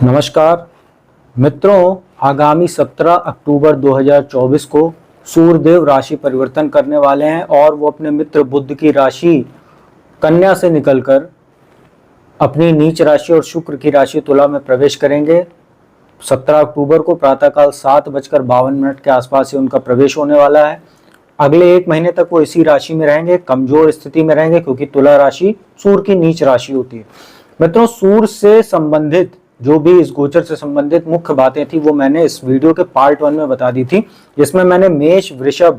नमस्कार मित्रों, आगामी 17 अक्टूबर 2024 को सूर्यदेव राशि परिवर्तन करने वाले हैं और वो अपने मित्र बुध की राशि कन्या से निकलकर अपनी नीच राशि और शुक्र की राशि तुला में प्रवेश करेंगे। 17 अक्टूबर को प्रातःकाल 7:52 के आसपास ही उनका प्रवेश होने वाला है। अगले एक महीने तक वो इसी राशि में रहेंगे, कमजोर स्थिति में रहेंगे, क्योंकि तुला राशि सूर्य की नीच राशि होती है। मित्रों, सूर्य से संबंधित जो भी इस गोचर से संबंधित मुख्य बातें थी वो मैंने इस वीडियो के पार्ट 1 में बता दी थी, जिसमें मैंने मेष, वृषभ,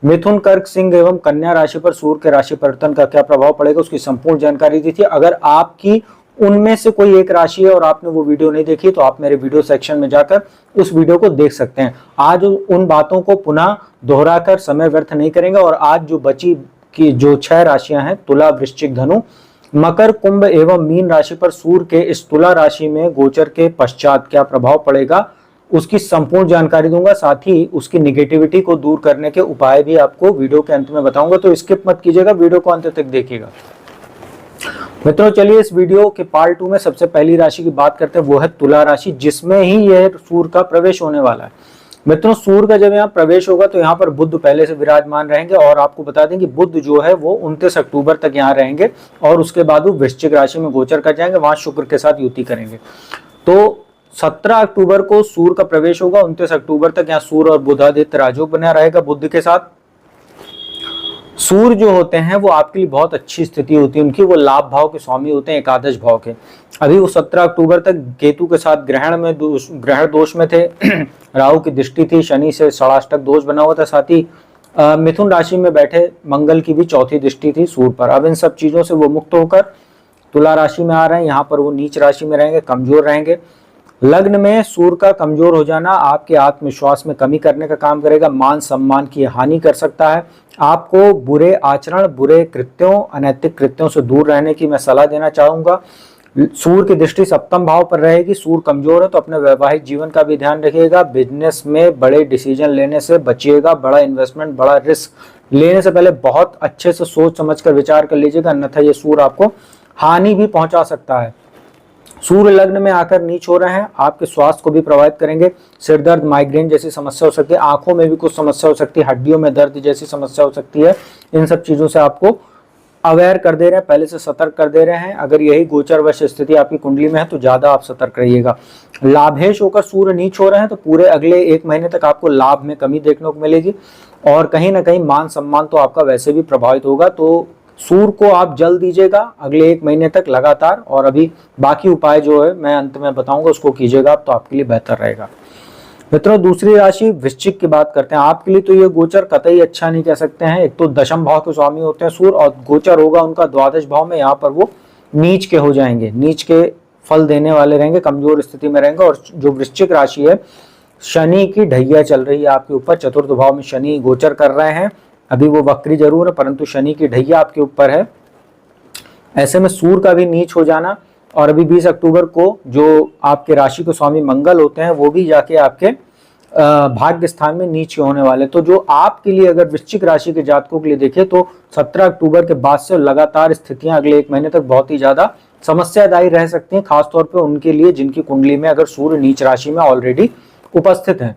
मिथुन, कर्क, सिंह एवं कन्या राशि पर सूर्य के राशि परिवर्तन का क्या प्रभाव पड़ेगा उसकी संपूर्ण जानकारी दी थी। अगर आपकी उनमें से कोई एक राशि है और आपने वो वीडियो नहीं देखी तो आप मेरे वीडियो सेक्शन में जाकर उस वीडियो को देख सकते हैं। आज उन बातों को पुनः दोहराकर समय व्यर्थ नहीं करेंगे और आज जो बची की जो 6 राशियां हैं, तुला, वृश्चिक, धनु, मकर, कुंभ एवं मीन राशि पर सूर्य के इस तुला राशि में गोचर के पश्चात क्या प्रभाव पड़ेगा उसकी संपूर्ण जानकारी दूंगा। साथ ही उसकी निगेटिविटी को दूर करने के उपाय भी आपको वीडियो के अंत में बताऊंगा, तो स्किप मत कीजिएगा, वीडियो को अंत तक देखिएगा। मित्रों, चलिए इस वीडियो के पार्ट 2 में सबसे पहली राशि की बात करते हैं, वो है तुला राशि, जिसमें ही यह सूर्य का प्रवेश होने वाला है। मित्रों, सूर्य का जब यहाँ प्रवेश होगा तो यहाँ पर बुध पहले से विराजमान रहेंगे और आपको बता दें कि बुध जो है वो 29 अक्टूबर तक यहाँ रहेंगे और उसके बाद वो वृश्चिक राशि में गोचर कर जाएंगे, वहां शुक्र के साथ युति करेंगे। तो 17 अक्टूबर को सूर्य का प्रवेश होगा, 29 अक्टूबर तक यहाँ सूर्य और बुधादित्य राजयोग बना रहेगा बुध के साथ। सूर्य जो होते हैं वो आपके लिए बहुत अच्छी स्थिति होती है उनकी, वो लाभ भाव के स्वामी होते हैं, एकादश भाव के। अभी वो 17 अक्टूबर तक केतु के साथ ग्रहण दोष में थे, राहु की दृष्टि थी, शनि से षडाष्टक दोष बना हुआ था, साथ ही मिथुन राशि में बैठे मंगल की भी चौथी दृष्टि थी सूर्य पर। अब इन सब चीजों से वो मुक्त होकर तुला राशि में आ रहे हैं, यहाँ पर वो नीच राशि में रहेंगे, कमजोर रहेंगे। लग्न में सूर्य का कमजोर हो जाना आपके आत्मविश्वास में कमी करने का काम करेगा, मान सम्मान की हानि कर सकता है। आपको बुरे आचरण, बुरे कृत्यों, अनैतिक कृत्यों से दूर रहने की मैं सलाह देना चाहूंगा। सूर्य की दृष्टि सप्तम भाव पर रहेगी, सूर्य कमजोर है तो अपने वैवाहिक जीवन का भी ध्यान रखिएगा। बिजनेस में बड़े डिसीजन लेने से बचिएगा, बड़ा इन्वेस्टमेंट, बड़ा रिस्क लेने से पहले बहुत अच्छे से सोच समझ कर विचार कर लीजिएगा, अन्यथा ये सूर्य आपको हानि भी पहुंचा सकता है। सूर्य लग्न में आकर नीच हो रहे हैं, आपके स्वास्थ्य को भी प्रभावित करेंगे। सिर दर्द, माइग्रेन जैसी समस्या हो सकती है, आंखों में भी कुछ समस्या हो सकती है, हड्डियों में दर्द जैसी समस्या हो सकती है। इन सब चीजों से आपको अवेयर कर दे रहे हैं, पहले से सतर्क कर दे रहे हैं। अगर यही गोचरवश स्थिति आपकी कुंडली में है तो ज्यादा आप सतर्क रहिएगा। लाभेश होकर सूर्य नीच हो रहे हैं तो पूरे अगले एक महीने तक आपको लाभ में कमी देखने को मिलेगी और कहीं ना कहीं मान सम्मान तो आपका वैसे भी प्रभावित होगा। तो सूर्य को आप जल दीजिएगा अगले एक महीने तक लगातार, और अभी बाकी उपाय जो है मैं अंत में बताऊंगा उसको कीजिएगा आप, तो आपके लिए बेहतर रहेगा। मित्रों, दूसरी राशि वृश्चिक की बात करते हैं। आपके लिए तो ये गोचर कतई अच्छा नहीं कह सकते हैं। एक तो दशम भाव के स्वामी होते हैं सूर्य और गोचर होगा उनका द्वादश भाव में, यहाँ पर वो नीच के हो जाएंगे, नीच के फल देने वाले रहेंगे, कमजोर स्थिति में रहेंगे। और जो वृश्चिक राशि है, शनि की ढैया चल रही है आपके ऊपर, चतुर्थ भाव में शनि गोचर कर रहे हैं। अभी वो वक्री जरूर है परंतु शनि की ढैया आपके ऊपर है। ऐसे में सूर्य का भी नीच हो जाना, और अभी 20 अक्टूबर को जो आपके राशि के स्वामी मंगल होते हैं वो भी जाके आपके भाग्य स्थान में नीच होने वाले। तो जो आपके लिए अगर वृश्चिक राशि के जातकों के लिए देखें तो 17 अक्टूबर के बाद से लगातार स्थितियां अगले एक महीने तक बहुत ही ज्यादा समस्यादायी रह सकती हैं, खासतौर पर उनके लिए जिनकी कुंडली में अगर सूर्य नीच राशि में ऑलरेडी उपस्थित है।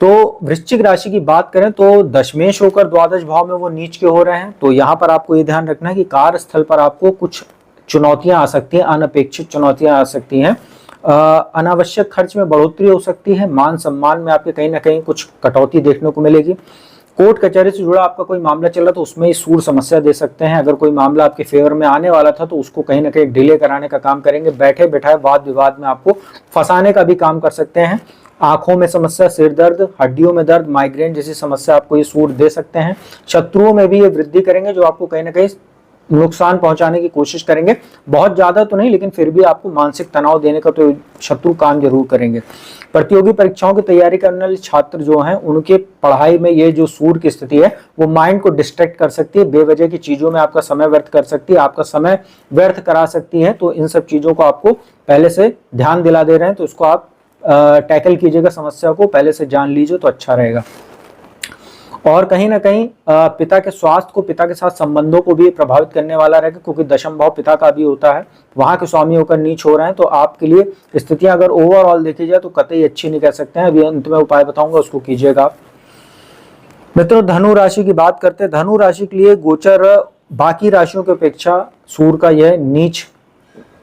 तो वृश्चिक राशि की बात करें तो दशमेश होकर द्वादश भाव में वो नीच के हो रहे हैं। तो यहाँ पर आपको ये ध्यान रखना है कि कार्यस्थल पर आपको कुछ चुनौतियां आ सकती हैं, अनपेक्षित चुनौतियां आ सकती हैं, अनावश्यक खर्च में बढ़ोतरी हो सकती है, मान सम्मान में आपके कहीं ना कहीं कुछ कटौती देखने को मिलेगी। कोर्ट कचहरी से जुड़ा आपका कोई मामला चल रहा तो उसमें सूर्य समस्या दे सकते हैं। अगर कोई मामला आपके फेवर में आने वाला था तो उसको कहीं ना कहीं डिले कराने का काम करेंगे। बैठे बैठाए वाद विवाद में आपको फंसाने का भी काम कर सकते हैं। आंखों में समस्या, सिर दर्द, हड्डियों में दर्द, माइग्रेन जैसी समस्या आपको ये सूर्य दे सकते हैं। शत्रुओं में भी ये वृद्धि करेंगे जो आपको कहीं ना कहीं नुकसान पहुंचाने की कोशिश करेंगे, बहुत ज्यादा तो नहीं लेकिन फिर भी आपको मानसिक तनाव देने का तो शत्रु काम जरूर करेंगे। प्रतियोगी परीक्षाओं की तैयारी करने वाले छात्र जो हैं उनके पढ़ाई में ये जो सूर्य की स्थिति है वो माइंड को डिस्ट्रैक्ट कर सकती है, बेवजह की चीजों में आपका समय व्यर्थ कर सकती है, आपका समय व्यर्थ करा सकती है। तो इन सब चीजों को आपको पहले से ध्यान दिला दे रहे हैं, तो इसको आप टैकल कीजिएगा, समस्या को पहले से जान लीजिए तो अच्छा रहेगा। और कहीं ना कहीं पिता के स्वास्थ्य को, पिता के साथ संबंधों को भी प्रभावित करने वाला रहेगा, क्योंकि दशम भाव पिता का भी होता है, वहां के स्वामी होकर नीच हो रहे हैं। तो आपके लिए स्थितियां अगर ओवरऑल देखी जाए तो कतई अच्छी नहीं कह सकते हैं। अभी अंत में उपाय बताऊंगा, उसको कीजिएगा आप। मित्रों, धनु राशि की बात करते हैं। धनु राशि के लिए गोचर बाकी राशियों की अपेक्षा सूर्य का यह नीच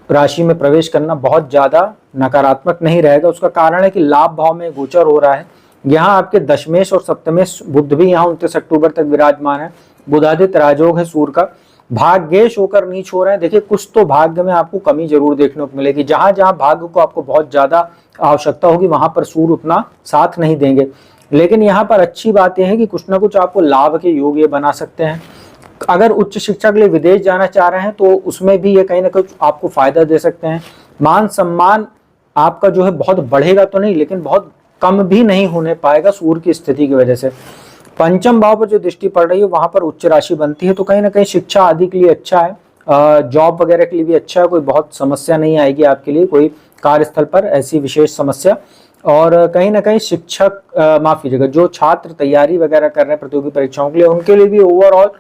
राशि में प्रवेश करना बहुत ज्यादा नकारात्मक नहीं रहेगा। उसका कारण है कि लाभ भाव में गोचर हो रहा है। यहाँ आपके दशमेश और सप्तमेश बुध भी यहाँ 29 अक्टूबर तक विराजमान है। बुधादित्य राजयोग है सूर्य का। भाग्येश होकर नीच हो रहे हैं। देखिए, कुछ तो भाग्य में आपको कमी जरूर देखने को मिलेगी। जहां जहां भाग्य को आपको बहुत ज्यादा आवश्यकता होगी वहां पर सूर्य उतना साथ नहीं देंगे। लेकिन यहाँ पर अच्छी बात यह है कि कुछ ना कुछ आपको लाभ के योग ये बना सकते हैं। अगर उच्च शिक्षा के लिए विदेश जाना चाह रहे हैं तो उसमें भी ये कहीं ना कहीं आपको फायदा दे सकते हैं। मान सम्मान आपका जो है बहुत बढ़ेगा तो नहीं, लेकिन बहुत कम भी नहीं होने पाएगा सूर्य की स्थिति की वजह से। पंचम भाव पर जो दृष्टि पड़ रही है वहां पर उच्च राशि बनती है, तो कहीं ना कहीं शिक्षा आदि के लिए अच्छा है। जॉब वगैरह के लिए भी अच्छा है, कोई बहुत समस्या नहीं आएगी आपके लिए, कोई कार्यस्थल पर ऐसी विशेष समस्या। और कहीं ना कहीं शिक्षक, माफ कीजिएगा, जो छात्र तैयारी वगैरह कर रहे हैं प्रतियोगी परीक्षाओं के लिए, उनके लिए भी ओवरऑल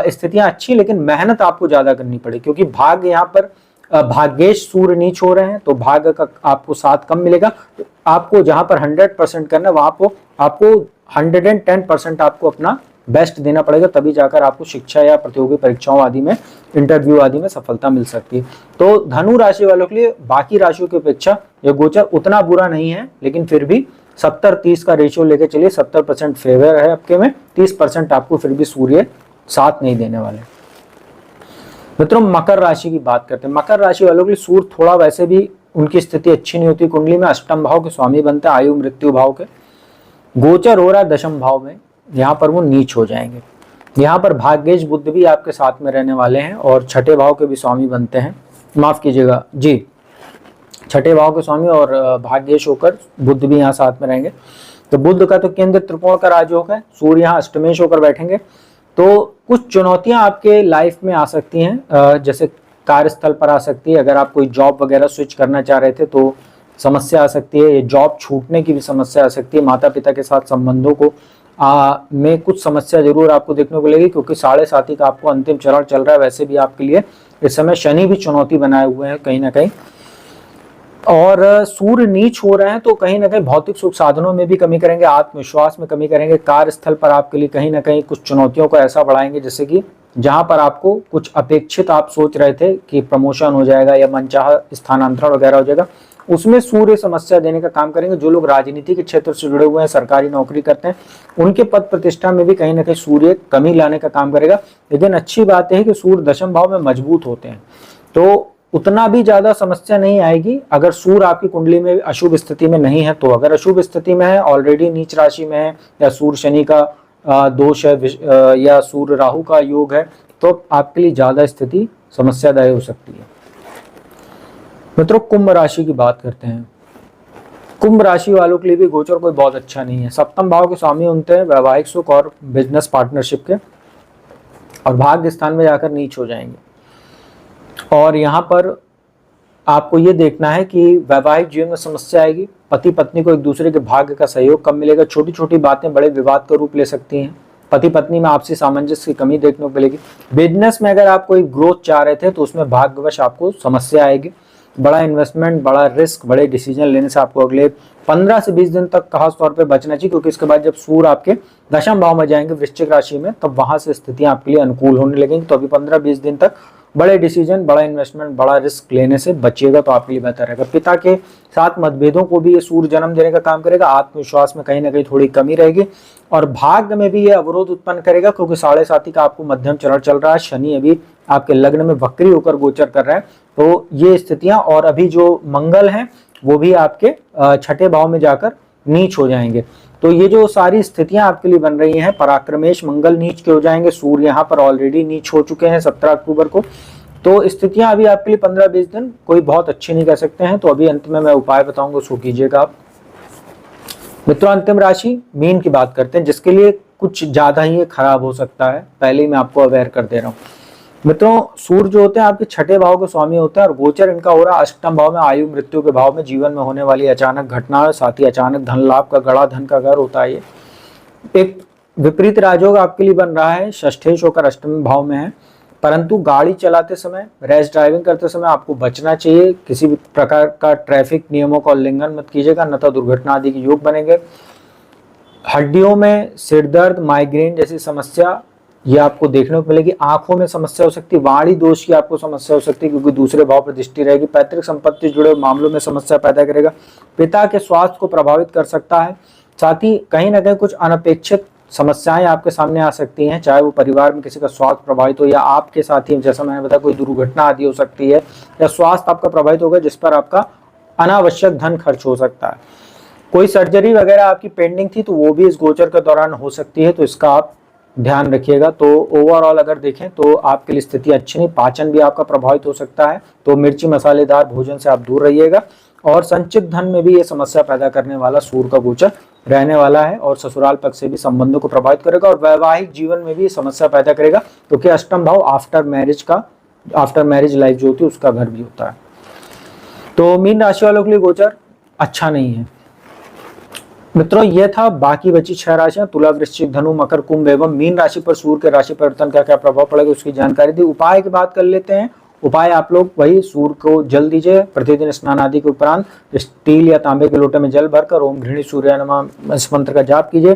स्थितियां अच्छी, लेकिन मेहनत आपको ज्यादा करनी पड़ेगी, क्योंकि भाग्य यहाँ पर भाग्येश सूर्य नीच हो रहे हैं, तो भाग्य का आपको साथ कम मिलेगा। आपको जहां पर 100% करना है वहां पर आपको 110% आपको अपना बेस्ट देना पड़ेगा, तभी जाकर आपको शिक्षा या प्रतियोगी परीक्षाओं आदि में, इंटरव्यू आदि में सफलता मिल सकती है। तो धनु राशि वालों के लिए बाकी राशियों की अपेक्षा यह गोचर उतना बुरा नहीं है, लेकिन फिर भी 70-30 का रेशियो लेके चलिए। 70% फेवर है आपके में, 30% आपको फिर भी सूर्य साथ नहीं देने वाले। मित्रों, मकर राशि की बात करते हैं। मकर राशि वालों के लिए सूर्य थोड़ा वैसे भी उनकी स्थिति अच्छी नहीं होती। कुंडली में अष्टम भाव के स्वामी बनते हैं, आयु मृत्यु भाव के। गोचर हो रहा है दशम भाव में, यहाँ पर वो नीच हो जाएंगे। यहाँ पर भाग्येश बुध भी आपके साथ में रहने वाले हैं और छठे भाव के भी स्वामी बनते हैं, माफ कीजिएगा जी, छठे भाव के स्वामी और भाग्येश होकर बुध भी यहाँ साथ में रहेंगे। तो बुध का तो केंद्र त्रिकोण का राजयोग है, सूर्य यहाँ अष्टमेश होकर बैठेंगे। तो कुछ चुनौतियां आपके लाइफ में आ सकती हैं, जैसे कार्यस्थल पर आ सकती है। अगर आप कोई जॉब वगैरह स्विच करना चाह रहे थे तो समस्या आ सकती है, ये जॉब छूटने की भी समस्या आ सकती है। माता पिता के साथ संबंधों को में कुछ समस्या जरूर आपको देखने को मिलेगी, क्योंकि 7.5 का आपको अंतिम चरण चल रहा है। वैसे भी आपके लिए इस समय शनि भी चुनौती बनाए हुए हैं कहीं ना कहीं, और सूर्य नीच हो रहे हैं, तो कहीं ना कहीं भौतिक सुख साधनों में भी कमी करेंगे, आत्मविश्वास में कमी करेंगे। कार्यस्थल पर आपके लिए कहीं ना कहीं कुछ चुनौतियों को ऐसा बढ़ाएंगे, जैसे कि जहां पर आपको कुछ अपेक्षित आप सोच रहे थे कि प्रमोशन हो जाएगा या मनचाहा स्थानांतरण वगैरह हो जाएगा, उसमें सूर्य समस्या देने का काम करेंगे। जो लोग राजनीति के क्षेत्र से जुड़े हुए हैं, सरकारी नौकरी करते हैं, उनके पद प्रतिष्ठा में भी कहीं ना कहीं सूर्य कमी लाने का काम करेगा। लेकिन अच्छी बात है कि सूर्य दशम भाव में मजबूत होते हैं, तो उतना भी ज्यादा समस्या नहीं आएगी। अगर सूर्य आपकी कुंडली में अशुभ स्थिति में नहीं है तो, अगर अशुभ स्थिति में है, ऑलरेडी नीच राशि में है, या सूर्य शनि का दोष है, या सूर्य राहु का योग है, तो आपके लिए ज्यादा स्थिति समस्यादायक हो सकती है। मित्रों, कुंभ राशि की बात करते हैं। कुंभ राशि वालों के लिए भी गोचर कोई बहुत अच्छा नहीं है। सप्तम भाव के स्वामी उनते हैं वैवाहिक सुख और बिजनेस पार्टनरशिप के, और भाग्य स्थान में जाकर नीच हो जाएंगे। और यहाँ पर आपको ये देखना है कि वैवाहिक जीवन में समस्या आएगी, पति पत्नी को एक दूसरे के भाग्य का सहयोग कम मिलेगा, छोटी छोटी बातें बड़े विवाद का रूप ले सकती हैं, पति पत्नी में आपसी सामंजस्य की कमी देखने को मिलेगी। बिजनेस में अगर आप कोई ग्रोथ चाह रहे थे तो उसमें भाग्यवश आपको समस्या आएगी। बड़ा इन्वेस्टमेंट, बड़ा रिस्क, बड़े डिसीजन लेने से आपको अगले 15 से 20 दिन तक खास तौर पे बचना चाहिए, क्योंकि इसके बाद जब सूर्य आपके दशम भाव में जाएंगे वृश्चिक राशि में, तब वहां से स्थितियां आपके लिए अनुकूल होने लगेंगी। तो अभी 15-20 दिन तक बड़े डिसीजन, बड़ा इन्वेस्टमेंट, बड़ा रिस्क लेने से बचिएगा तो आपके लिए बेहतर रहेगा। पिता के साथ मतभेदों को भी ये सूर्य जन्म देने का काम करेगा। आत्मविश्वास में कहीं ना कहीं थोड़ी कमी रहेगी, और भाग्य में भी ये अवरोध उत्पन्न करेगा, क्योंकि 7.5 का आपको मध्यम चरण चल रहा है। शनि अभी आपके लग्न में वक्री होकर गोचर कर रहा है, तो ये स्थितियां, और अभी जो मंगल हैं वो भी आपके छठे भाव में जाकर नीच हो जाएंगे। तो ये जो सारी स्थितियां आपके लिए बन रही हैं, पराक्रमेश मंगल नीच के हो जाएंगे, सूर्य यहाँ पर ऑलरेडी नीच हो चुके हैं 17 अक्टूबर को। तो स्थितियां अभी आपके लिए 15-20 दिन कोई बहुत अच्छी नहीं कह सकते हैं। तो अभी अंत में मैं उपाय बताऊंगा, उसको कीजिएगा आप। मित्रों, अंतिम राशि मीन की बात करते हैं, जिसके लिए कुछ ज्यादा ही खराब हो सकता है, पहले ही मैं आपको अवेयर कर दे रहा हूँ। मित्रों, सूर्य जो होते हैं आपके छठे भाव के स्वामी होते हैं, और गोचर इनका हो रहा है अष्टम भाव में, आयु मृत्यु के भाव में। जीवन में होने वाली अचानक घटना, साथ ही अचानक धन लाभ का, गड़ा धन का घर होता है। ये एक विपरीत राजयोग आपके लिए बन रहा है, षष्ठेश होकर अष्टम भाव में है, परंतु गाड़ी चलाते समय, रैश ड्राइविंग करते समय आपको बचना चाहिए। किसी भी प्रकार का ट्रैफिक नियमों का उल्लंघन मत कीजिएगा, अन्यथा दुर्घटना आदि के योग बनेंगे। हड्डियों में सिर दर्द, माइग्रेन जैसी समस्या ये आपको देखने को मिलेगी। आंखों में समस्या हो सकती है, वाणी दोष की आपको समस्या हो सकती है क्योंकि दूसरे भाव पर दृष्टि रहेगी। पैतृक संपत्ति से जुड़े मामलों में समस्या पैदा करेगा। पिता के स्वास्थ्य को प्रभावित कर सकता है। साथ ही कहीं ना कहीं कुछ अनपेक्षित समस्याएं आपके सामने आ सकती हैं, चाहे वो परिवार में किसी का स्वास्थ्य प्रभावित हो या आपके साथ ही, जैसा मैंने बताया, कोई दुर्घटना आदि हो सकती है या स्वास्थ्य आपका प्रभावित होगा जिस पर आपका अनावश्यक धन खर्च हो सकता है। कोई सर्जरी वगैरह आपकी पेंडिंग थी तो वो भी इस गोचर के दौरान हो सकती है, तो इसका आप ध्यान रखिएगा। तो ओवरऑल अगर देखें तो आपके लिए स्थिति अच्छी नहीं, पाचन भी आपका प्रभावित हो सकता है, तो मिर्ची मसालेदार भोजन से आप दूर रहिएगा। और संचित धन में भी ये समस्या पैदा करने वाला सूर्य का गोचर रहने वाला है और ससुराल पक्ष से भी संबंधों को प्रभावित करेगा और वैवाहिक जीवन में भी समस्या पैदा करेगा क्योंकि अष्टम भाव आफ्टर मैरिज लाइफ जो होती है उसका घर भी होता है। तो मीन राशि वालों के लिए गोचर अच्छा नहीं है। मित्रों, यह था बाकी बची 6 राशियां, तुला, वृश्चिक, धनु, मकर, कुंभ एवं मीन राशि पर सूर्य के राशि परिवर्तन का क्या प्रभाव पड़ेगा उसकी जानकारी दी। उपाय की बात कर लेते हैं। उपाय आप लोग वही सूर्य को जल दीजिए, प्रतिदिन स्नान आदि के उपरांत स्टील या तांबे के लोटे में जल भरकर ओम घृणी सूर्य नमः इस मंत्र का जाप कीजिए।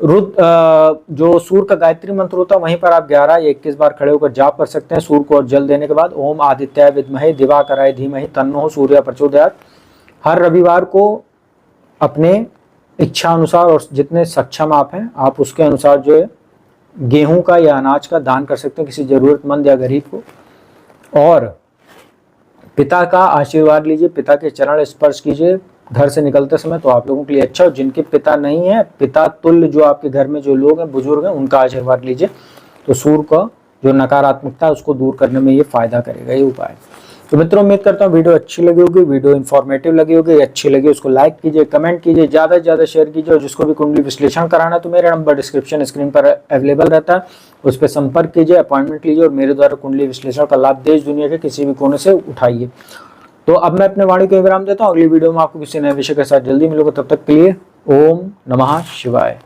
जो सूर्य का गायत्री मंत्र होता है वहीं पर आप 11 या 21 बार खड़े होकर जाप कर सकते हैं। सूर्य को जल देने के बाद ओम आदित्याय विद्महे दिवाकराय धीमहि तन्नो सूर्य प्रचोदयात्। हर रविवार को अपने इच्छा अनुसार और जितने सक्षम आप हैं आप उसके अनुसार जो है गेहूं का या अनाज का दान कर सकते हैं किसी जरूरतमंद या गरीब को। और पिता का आशीर्वाद लीजिए, पिता के चरण स्पर्श कीजिए घर से निकलते समय, तो आप लोगों के लिए अच्छा। और जिनके पिता नहीं है, पिता तुल्य जो आपके घर में जो लोग हैं, बुजुर्ग हैं, उनका आशीर्वाद लीजिए, तो सूर्य का जो नकारात्मकता है उसको दूर करने में ये फायदा करेगा ये उपाय। तो मित्रों, उम्मीद करता हूँ वीडियो अच्छी लगी होगी, वीडियो इन्फॉर्मेटिव लगी होगी। अच्छी लगी उसको लाइक कीजिए, कमेंट कीजिए, ज़्यादा से ज़्यादा शेयर कीजिए। और जिसको भी कुंडली विश्लेषण कराना है तो मेरा नंबर डिस्क्रिप्शन स्क्रीन पर अवेलेबल रहता है, उस पर संपर्क कीजिए, अपॉइंटमेंट लीजिए और मेरे द्वारा कुंडली विश्लेषण का लाभ देश दुनिया के किसी भी कोने से उठाइए। तो अब मैं अपने वाणी को विराम देता हूँ। अगली वीडियो में आपको किसी नए विषय के साथ जल्दी मिलूंगा, तब तक के लिए ओम नमः शिवाय।